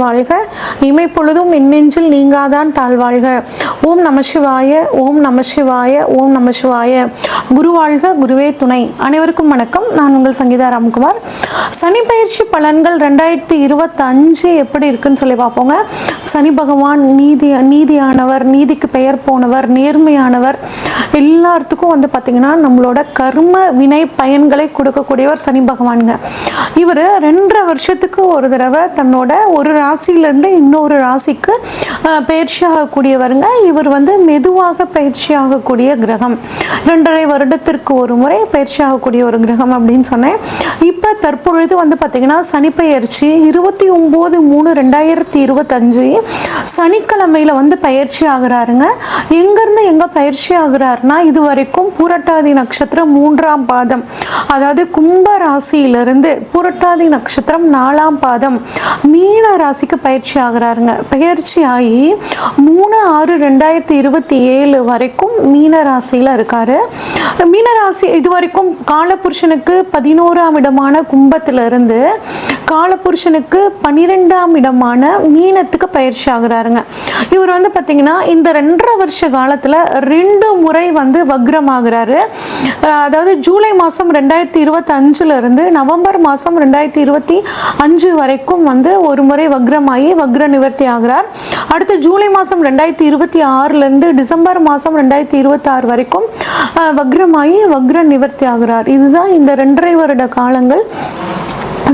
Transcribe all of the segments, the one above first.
வாழ்க, இமைப்பொழுதும் நெஞ்சில் நீங்காதான் தாழ்வாழ்க. ஓம் நம சிவாய, ஓம் நம சிவாய, ஓம் நம சிவாய. குரு வாழ்க, குருவே துணை. அனைவருக்கும் வணக்கம். நான் உங்கள் சங்கீதா ராம்குமார். சனி பயிற்சி பலன்கள் 2025 எப்படி இருக்குன்னு சொல்லி பார்ப்போங்க. சனி பகவான் நீதியானவர், நீதிக்கு பெயர் போனவர், நேர்மையானவர். எல்லாத்துக்கும் பார்த்தீங்கன்னா நம்மளோட கர்ம வினை பயன்களை கொடுக்கக்கூடியவர் சனி பகவானுங்க. இவர் 2.5 வருஷத்துக்கு ஒரு தடவை தன்னோட ஒரு ராசியிலேருந்து இன்னொரு ராசிக்கு பயிற்சி ஆகக்கூடியவருங்க. இவர் மெதுவாக பயிற்சி ஆகக்கூடிய கிரகம். 2.5 வருடத்திற்கு ஒரு முறை பயிற்சி ஆகக்கூடிய ஒரு கிரகம் அப்படின்னு சொன்னேன். இப்போ தற்பொழுது பார்த்தீங்கன்னா சனி பயிற்சி 29/3/2025 சனிக்கிழமையில் பயிற்சி ஆகிறாருங்க. எங்கேருந்து எங்கே பயிற்சி ஆகிறாருன்னா, இது வரைக்கும் பூரட்டாதி நட்சத்திரம் 3ஆம் பாதம், அதாவது கும்ப ராசியிலிருந்து பூரட்டாதி நட்சத்திரம் 4ஆம் பாதம் மீன ராசிக்கு பயிற்சி ஆகிறாருங்க. பயிற்சி ஆகி 3/6/2027 வரைக்கும் மீன ராசியில் இருக்காரு. மீனராசி இது வரைக்கும் காலபுருஷனுக்கு 11ஆம் இடமான கும்பத்திலிருந்து காலபுருஷனுக்கு 12ஆம் இடமான மீனத்துக்கு பயிற்சி ஆகிறாருங்க. இவர் பார்த்தீங்கன்னா இந்த 2.5 வருஷ காலத்தில் 2 முறை வக்ரம் ஆகிறாரு. அதாவது ஜூலை மாதம் 2025 இருந்து நவம்பர் மாதம் 2025 வரைக்கும் ஒரு முறை வக்ரமாகி வக்ர நிவர்த்தி ஆகிறார். அடுத்து ஜூலை மாதம் 2026 டிசம்பர் மாதம் 2026 வரைக்கும் வக்ரமாகி வக்ர நிவர்த்தி ஆகிறார். இதுதான் இந்த 2.5 வருட காலங்கள்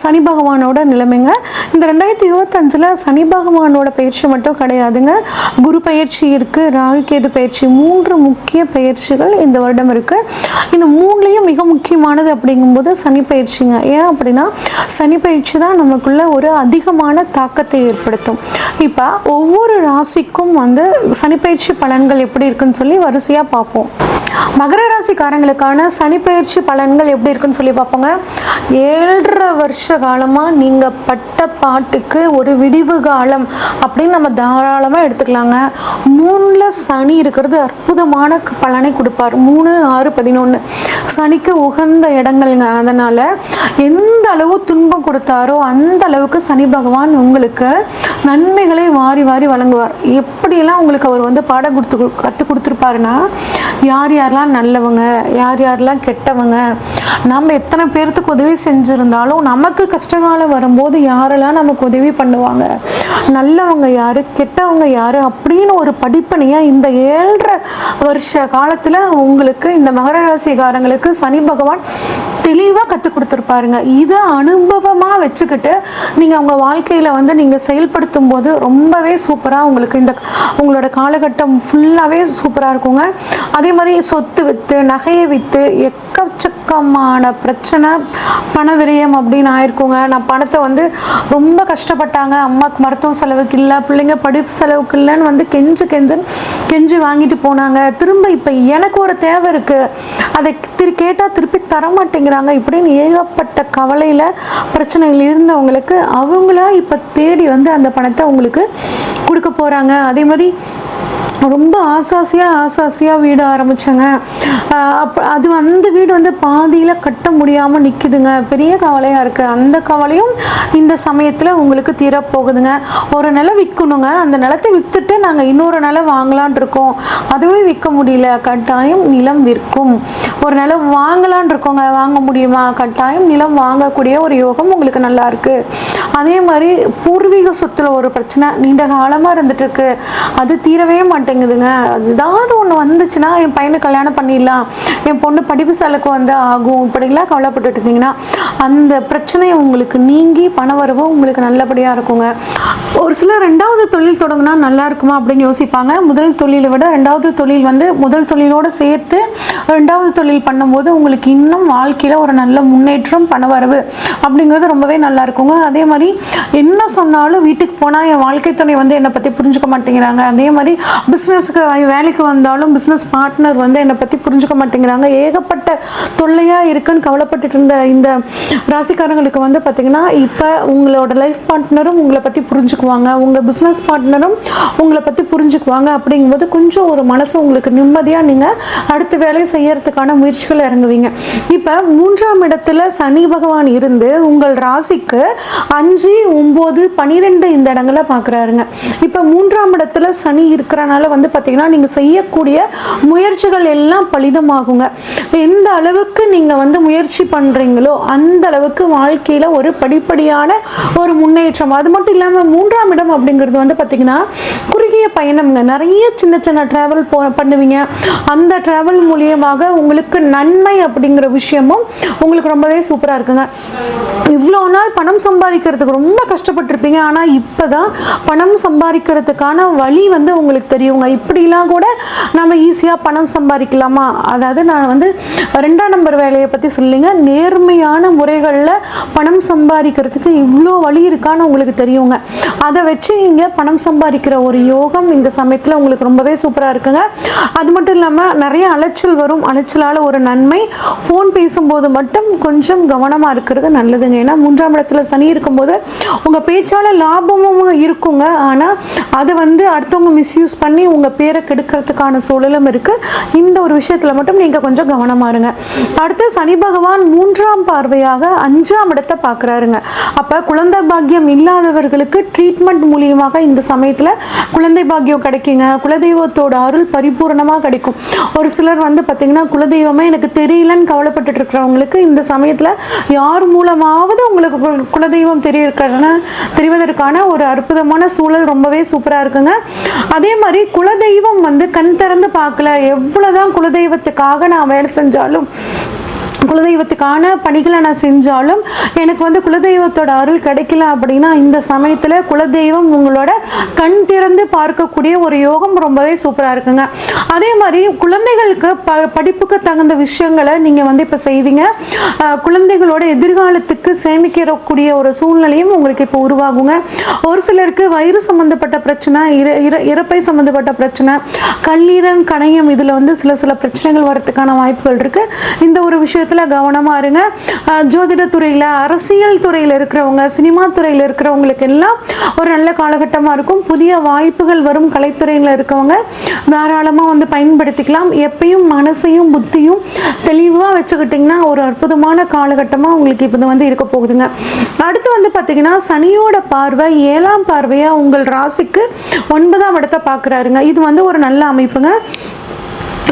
சனி பகவானோட நிலைமைங்க. இந்த 2025 சனி பகவானோட பயிற்சி மட்டும் கிடையாதுங்க. குரு பயிற்சி இருக்குது, ராகு கேது பயிற்சி, 3 முக்கிய பயிற்சிகள் இந்த வருடம் இருக்குது. இந்த 3லையும் மிக முக்கியமானது அப்படிங்கும்போது சனி பயிற்சிங்க. ஏன் அப்படின்னா சனி பயிற்சி தான் நமக்குள்ள ஒரு அதிகமான தாக்கத்தை ஏற்படுத்தும். இப்போ ஒவ்வொரு ராசிக்கும் சனி பயிற்சி பலன்கள் எப்படி இருக்குன்னு சொல்லி வரிசையாக பார்ப்போம். மகர ராசிக்காரங்களுக்கான சனி பயிற்சி பலன்கள் எப்படி இருக்குன்னு சொல்லி பார்ப்போங்க. 7.5 வருஷ காலமாக நீங்கள் பட்ட பாட்டுக்கு ஒரு விடிவு காலம் அப்படின்னு நம்ம தாராளமாக எடுத்துக்கலாங்க. 3ல் சனி இருக்கிறது அற்புதமான பலனை கொடுப்பார். 3, 6, 11 சனிக்கு உகந்த இடங்கள்ங்க. அதனால் எந்த அளவு துன்பம் கொடுத்தாரோ அந்த அளவுக்கு சனி பகவான் உங்களுக்கு நன்மைகளை வாரி வாரி வழங்குவார். எப்படியெல்லாம் உங்களுக்கு அவர் பாடம் கற்றுக் கொடுத்துருப்பாருன்னா, யார் யாரெல்லாம் நல்லவங்க, யார் யாரெல்லாம் கெட்டவங்க, நம்ம எத்தனை பேர்த்துக்கு உதவி செஞ்சுருந்தாலும் நமக்கு கஷ்டகாலம் வரும்போது யாரெல்லாம் நமக்கு உதவி பண்ணுவாங்க, நல்லவங்க யார், கெட்டவங்க யார் அப்படின்னு ஒரு படிப்பனையாக இந்த 7.5 வருஷ காலத்தில் உங்களுக்கு இந்த மகர ராசிக்காரங்களுக்கு சனி பகவான் தெளிவாக கற்றுக் கொடுத்துருப்பாருங்க. இதை அனுபவமாக வச்சுக்கிட்டு நீங்கள் உங்கள் வாழ்க்கையில் நீங்கள் செயல்படுத்தும் போது ரொம்பவே சூப்பராக உங்களுக்கு உங்களோட காலகட்டம் ஃபுல்லாகவே சூப்பராக இருக்குங்க. அதே மாதிரி சொத்து விற்று, நகையை விற்று எக்கச்சக்கமான பிரச்சனை, பண விரயம் அப்படின்னு ஆயிருக்குங்க. நான் பணத்தை ரொம்ப கஷ்டப்பட்டாங்க, அம்மாவுக்கு மருத்துவ செலவுக்கு இல்லை, பிள்ளைங்க படிப்பு செலவுக்கு இல்லைன்னு கெஞ்சு வாங்கிட்டு போனாங்க. திரும்ப இப்போ எனக்கு ஒரு தேவை இருக்குது, அதை கேட்டால் திருப்பி தரமாட்டேங்கிறாங்க இப்படின்னு ஏகப்பட்ட கவலையில் பிரச்சனைகள் இருந்தவங்களுக்கு அவங்களா இப்போ தேடி அந்த பணத்தை உங்களுக்கு கொடுக்க போகிறாங்க. அதே மாதிரி ரொம்ப ஆசாசியாக வீடு ஆரம்பித்தேங்க, அது அந்த வீடு பாதியில் கட்ட முடியாமல் நிற்குதுங்க, பெரிய கவலையாக இருக்குது. அந்த கவலையும் இந்த சமயத்தில் உங்களுக்கு தீரப்போகுதுங்க. ஒரு நிலம் விற்கணுங்க, அந்த நிலத்தை விற்றுட்டு நாங்கள் இன்னொரு நிலம் வாங்கலான் இருக்கோம், அதுவே விற்க முடியல, கட்டாயம் நிலம் விற்கும். ஒரு நிலம் வாங்கலான் இருக்கோங்க, வாங்க முடியுமா, கட்டாயம் நிலம் வாங்கக்கூடிய ஒரு யோகம் உங்களுக்கு நல்லா இருக்குது. அதே மாதிரி பூர்வீக சொத்தில் ஒரு பிரச்சனை நீண்ட காலமாக இருந்துட்டு இருக்கு, அது தீரவே மாட்டேங்குதுங்க. ஏதாவது ஒன்று வந்துச்சுன்னா என் பையனுக்கு கல்யாணம் பண்ணிடலாம், என் பொண்ணு படிப்பு செலவுக்கு ஆகும், இப்படிலாம் கவலைப்பட்டுட்டு இருந்தீங்கன்னா அந்த பிரச்சனையை உங்களுக்கு நீங்கி பணவரவு உங்களுக்கு நல்லபடியாக இருக்குங்க. ஒரு சிலர் 2வது தொழில் தொடங்கினா நல்லா இருக்குமா அப்படின்னு யோசிப்பாங்க. முதல் தொழிலை விட 2வது தொழில் முதல் தொழிலோடு சேர்த்து 2வது தொழில் பண்ணும்போது உங்களுக்கு இன்னும் வாழ்க்கையில் ஒரு நல்ல முன்னேற்றம், பணவரவு அப்படிங்கிறது ரொம்பவே நல்லா இருக்குங்க. அதே மாதிரி என்ன சொன்னாலும் வீட்டுக்கு போனால் என் வாழ்க்கை துணை என்னை பற்றி புரிஞ்சுக்க மாட்டேங்கிறாங்க, அதே மாதிரி பிஸ்னஸ்க்கு வேலைக்கு வந்தாலும் பிஸ்னஸ் பார்ட்னர் வந்து என்னை பற்றி புரிஞ்சுக்க மாட்டேங்கிறாங்க, ஏகப்பட்ட தொல்லையாக இருக்குன்னு கவலைப்பட்டுட்டு இருந்த இந்த ராசிக்காரங்களுக்கு வந்து பார்த்திங்கன்னா இப்போ உங்களோட லைஃப் பார்ட்னரும் உங்களை பற்றி புரிஞ்சுக்குவாங்க, உங்கள் பிஸ்னஸ் பார்ட்னரும் உங்களை பற்றி புரிஞ்சுக்குவாங்க. அப்படிங்கும்போது கொஞ்சம் ஒரு மனசு உங்களுக்கு நிம்மதியாக நீங்கள் அடுத்த வேலையை செய்யறதுக்கான முயற்சிகள் இறங்குவீங்க. இப்போ 3ஆம் இடத்துல சனி பகவான் இருந்து உங்கள் ராசிக்கு 5, 9, 12 இந்த இடங்களை பார்க்குறாருங்க. இப்போ 3ஆம் இடத்துல சனி இருக்கிறனால வந்து பார்த்திங்கன்னா நீங்கள் செய்யக்கூடிய முயற்சிகள் எல்லாம் பலிதமாகுங்க. எந்த அளவுக்கு நீங்கள் வந்து முயற்சி பண்ணுறீங்களோ அந்த அளவுக்கு வாழ்க்கையில் ஒரு படிப்படியான ஒரு முன்னேற்றம். அது மட்டும் இல்லாமல் 3ஆம் இடம் அப்படிங்கிறது வந்து பார்த்திங்கன்னா குறுகிய பயணம்ங்க. நிறைய சின்ன சின்ன ட்ராவல் பண்ணுவீங்க. அந்த ட்ராவல் மூலியமாக உங்களுக்கு நன்மை அப்படிங்கிற விஷயமும் உங்களுக்கு ரொம்பவே சூப்பராக இருக்குங்க. இவ்வளோ நாள் பணம் சம்பாதிக்கிறதுக்கு ரொம்ப கஷ்டப்பட்டிருப்பீங்க. ஆனால் இப்போ தான் பணம் சம்பாதிக்கிறதுக்கான வழி வந்து உங்களுக்கு தெரியுங்க. இப்படிலாம் கூட நம்ம ஈஸியாக பணம் சம்பாதிக்கலாமா? அதாவது நான் வந்து 2ஆம் நம்பர் வேலையை பற்றி சொல்லிங்க, நேர்மையான முறைகளில் பணம் சம்பாதிக்கிறதுக்கு இவ்வளோ வழி இருக்கான்னு உங்களுக்கு தெரியுங்க. அதை வச்சு இங்கே பணம் சம்பாதிக்கிற ஒரு யோகம் இந்த சமயத்தில் உங்களுக்கு ரொம்பவே சூப்பராக இருக்குங்க. அது மட்டும் இல்லாமல் நிறைய அலைச்சல் வரும். அலைச்சலால் ஒரு நன்மை, ஃபோன் பேசும்போது மட்டும் கொஞ்சம் கவனமாக இருக்கிறது நல்லதுங்க. ஏன்னா 3ஆம் இடத்துல சனி இருக்கும்போது உங்கள் பேச்சால் லாபமும் இருக்குங்க. ஆனால் அதை வந்து அடுத்தவங்க மிஸ்யூஸ் பண்ணி உங்கள் பேரை கெடுக்கிறதுக்கான சூழலும் இருக்குது. இந்த ஒரு விஷயத்தில் மட்டும் நீங்கள் கொஞ்சம் கவனமாக இருங்க. அடுத்து சனி பகவான் 3ஆம் பார்வையாக 5ஆம் இடத்தை பார்க்குறாருங்க. அப்போ குழந்தை பாக்கியம் இல்லாதவர்களுக்கு ட்ரீட்மெண்ட் மூலியமாக இந்த சமயத்தில் குழந்தை பாக்கியம் கிடைக்குங்க. குலதெய்வத்தோட அருள் பரிபூர்ணமாக கிடைக்கும். ஒரு சிலர் வந்து பார்த்திங்கன்னா குலதெய்வமே எனக்கு தெரியலன்னு கவலைப்பட்டு இருக்கிறவங்களுக்கு இந்த சமயத்தில் யார் மூலமாவது உங்களுக்கு குலதெய்வம் தெரிவதற்கான ஒரு அற்புதமான சூழல் ரொம்பவே சூப்பராக இருக்குங்க. அதே மாதிரி குலதெய்வம் வந்து கண் திறந்து பார்க்கல, எவ்வளோதான் குலதெய்வத்துக்காக நான் வேலை செஞ்சாலும், குலதெய்வத்துக்கான பணிகளை நான் செஞ்சாலும் எனக்கு வந்து குலதெய்வத்தோட அருள் கிடைக்கல அப்படின்னா இந்த சமயத்தில் குலதெய்வம் உங்களோட கண் திறந்து பார்க்கக்கூடிய ஒரு யோகம் ரொம்பவே சூப்பராக இருக்குங்க. அதே மாதிரி குழந்தைகளுக்கு படிப்புக்கு தகுந்த விஷயங்களை நீங்கள் வந்து இப்போ செய்வீங்க. குழந்தைகளோட எதிர்காலத்துக்கு சேமிக்கக்கூடிய ஒரு சூழ்நிலையும் உங்களுக்கு இப்போ உருவாகுங்க. ஒரு சிலருக்கு வயிறு சம்மந்தப்பட்ட பிரச்சனை, இறப்பை சம்மந்தப்பட்ட பிரச்சனை, கல்லீரல், கணையம், இதில் வந்து சில பிரச்சனைகள் வரதுக்கான வாய்ப்புகள் இருக்குது. இந்த ஒரு விஷயத்தில் கவனமா இருங்க. ஜோதிட துறையில், அரசியல் துறையில் இருக்கிறவங்க, சினிமா துறையில் இருக்கிறவங்களுக்கு எல்லாம் ஒரு நல்ல காலகட்டமாக இருக்கும். புதிய வாய்ப்புகள் வரும். கலைத்துறையில் இருக்கவங்க தாராளமாக வந்து பயன்படுத்திக்கலாம். எப்பயும் மனசையும் புத்தியும் தெளிவாக வச்சுக்கிட்டிங்கன்னா ஒரு அற்புதமான காலகட்டமாக உங்களுக்கு இப்போ வந்து இருக்க போகுதுங்க. அடுத்து வந்து பார்த்தீங்கன்னா சனியோட பார்வை 7ஆம் பார்வையாக உங்கள் ராசிக்கு 9ஆம் இடத்தை பார்க்குறாருங்க. இது வந்து ஒரு நல்ல அமைப்புங்க.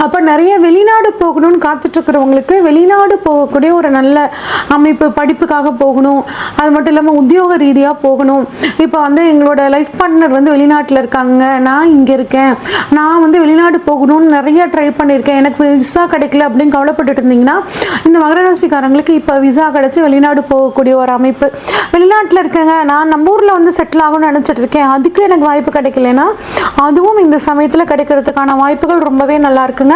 அப்போ நிறைய வெளிநாடு போகணும்னு காத்துட்ருக்கிறவங்களுக்கு வெளிநாடு போகக்கூடிய ஒரு நல்ல அமைப்பு, படிப்புக்காக போகணும், அது மட்டும் இல்லாமல் உத்தியோக ரீதியாக போகணும். இப்போ வந்து எங்களோட லைஃப் பார்ட்னர் வந்து வெளிநாட்டில் இருக்காங்க, நான் இங்கே இருக்கேன், நான் வந்து வெளிநாடு போகணும்னு நிறைய ட்ரை பண்ணியிருக்கேன், எனக்கு விசா கிடைக்கல அப்படின்னு கவலைப்பட்டுட்டு இருந்தீங்கன்னா இந்த மகர ராசிக்காரங்களுக்கு இப்போ விசா கிடச்சி வெளிநாடு போகக்கூடிய ஒரு அமைப்பு. வெளிநாட்டில் இருக்கேங்க, நான் நம்ம ஊரில் வந்து செட்டில் ஆகணும்னு நினச்சிட்டு இருக்கேன், அதுக்கு எனக்கு வாய்ப்பு கிடைக்கலன்னா அதுவும் இந்த சமயத்தில் கிடைக்கிறதுக்கான வாய்ப்புகள் ரொம்பவே நல்லா இருக்குங்க.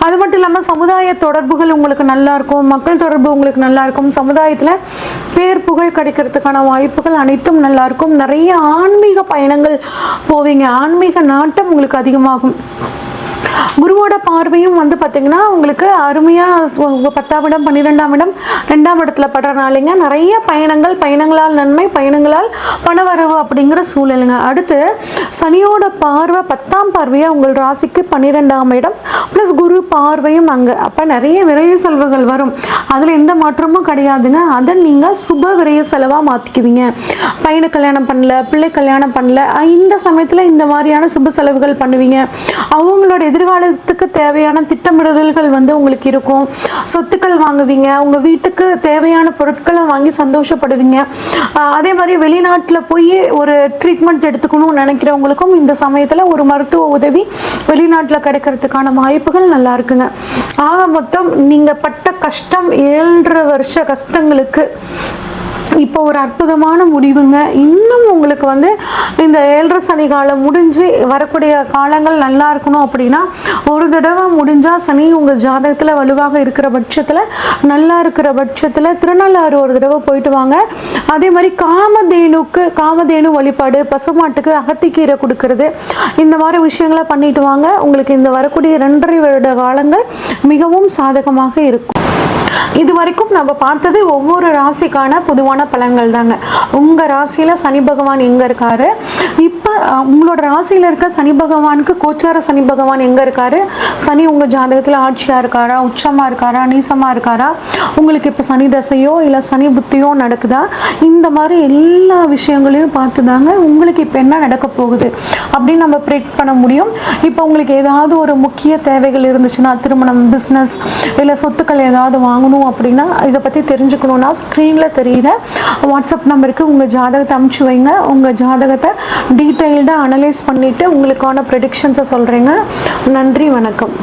அது மட்டும் இல்லாமல் சமுதாய தொடர்புகள் உங்களுக்கு நல்லா இருக்கும், மக்கள் தொடர்பு உங்களுக்கு நல்லா இருக்கும், சமுதாயத்தில் பேர் புகழ் கிடைக்கிறதுக்கான வாய்ப்புகள் அனைத்தும் நல்லா இருக்கும். நிறைய ஆன்மீக பயணங்கள் போவீங்க, ஆன்மீக நாட்டம் உங்களுக்கு அதிகமாகும். குருவோட பார்வையும் வந்து பார்த்தீங்கன்னா உங்களுக்கு அருமையாக 10ஆம் இடம், 12ஆம் இடம், 2ஆம் இடத்துல படுறனாலேங்க நிறைய பயணங்களால் நன்மை, பயணங்களால் பணவரவு அப்படிங்கிற சூழலுங்க. அடுத்து சனியோட பார்வை 10ஆம் பார்வையாக உங்கள் ராசிக்கு 12ஆம் இடம் ப்ளஸ் குரு பார்வையும் அங்கே. அப்போ நிறைய விரைய செலவுகள் வரும், அதில் எந்த மாற்றமும் கிடையாதுங்க. அதை நீங்கள் சுப விரைய செலவாக மாற்றிக்குவீங்க. பையனை கல்யாணம் பண்ணல, பிள்ளை கல்யாணம் பண்ணல, இந்த சமயத்தில் இந்த மாதிரியான சுப செலவுகள் பண்ணுவீங்க. அவங்களோட எதிர்காலத்துக்கு தேவையான திட்டமிடுதல்கள் வந்து உங்களுக்கு இருக்கும். சொத்துக்கள் வாங்குவீங்க, உங்கள் வீட்டுக்கு தேவையான பொருட்களை வாங்கி சந்தோஷப்படுவீங்க. அதே மாதிரி வெளிநாட்டில் போய் ஒரு ட்ரீட்மெண்ட் எடுத்துக்கணும்னு நினைக்கிறவங்களுக்கும் இந்த சமயத்தில் ஒரு மருத்துவ உதவி வெளிநாட்டில் கிடைக்கிறதுக்கான வாய்ப்புகள் நல்லா இருக்குங்க. ஆக மொத்தம் நீங்கள் பட்ட கஷ்டம் 7.5 வருஷ கஷ்டங்களுக்கு இப்போ ஒரு அற்புதமான முடிவுங்க. இன்னும் உங்களுக்கு வந்து இந்த 7.5 சனி காலம் முடிஞ்சு வரக்கூடிய காலங்கள் நல்லா இருக்கணும் அப்படின்னா ஒரு தடவை முடிஞ்சால் சனி உங்கள் ஜாதகத்தில் வலுவாக இருக்கிற பட்சத்தில் நல்லா இருக்கிற பட்சத்தில் திருநள்ளாறு ஒரு தடவை போயிட்டு வாங்க. அதே மாதிரி காமதேனு வழிபாடு, பசுமாட்டுக்கு அகத்திக்கீரை கொடுக்கறது, இந்த மாதிரி விஷயங்களை பண்ணிட்டு வாங்க. உங்களுக்கு இந்த வரக்கூடிய 2.5 வருட காலங்கள் மிகவும் சாதகமாக இருக்கும். இது வரைக்கும் நம்ம பார்த்தது ஒவ்வொரு ராசிக்கான பொதுவான பலன்கள் தாங்க. உங்கள் ராசியில் சனி பகவான் எங்கே இருக்காரு, இப்போ உங்களோட ராசியில் இருக்க சனி பகவானுக்கு கோச்சார சனி பகவான் எங்கே இருக்காரு, சனி உங்கள் ஜாதகத்தில் ஆட்சியாக இருக்காரா, உச்சமாக இருக்காரா, நீசமாக இருக்காரா, உங்களுக்கு இப்போ சனி தசையோ இல்லை சனி புத்தியோ நடக்குதா, இந்த மாதிரி எல்லா விஷயங்களையும் பார்த்து தாங்க உங்களுக்கு இப்போ என்ன நடக்க போகுது அப்படின்னு நம்ம ப்ரெடிக்ட் பண்ண முடியும். இப்போ உங்களுக்கு ஏதாவது ஒரு முக்கிய தேவைகள் இருந்துச்சுன்னா, திருமணம், பிஸ்னஸ் இல்லை சொத்துக்கள் ஏதாவது வாங்கணும் அப்படின்னா, இதை பற்றி தெரிஞ்சுக்கணுன்னா ஸ்க்ரீனில் தெரிகிற வாட்ஸ்அப் நம்பருக்கு உங்கள் ஜாதகத்தை அனுப்பிச்சு வைங்க. உங்கள் ஜாதகத்தை டீட்டெயில்டாக அனலைஸ் பண்ணிவிட்டு உங்களுக்கான ப்ரெடிக்ஷன்ஸை சொல்கிறேங்க. நன்றி, வணக்கம்.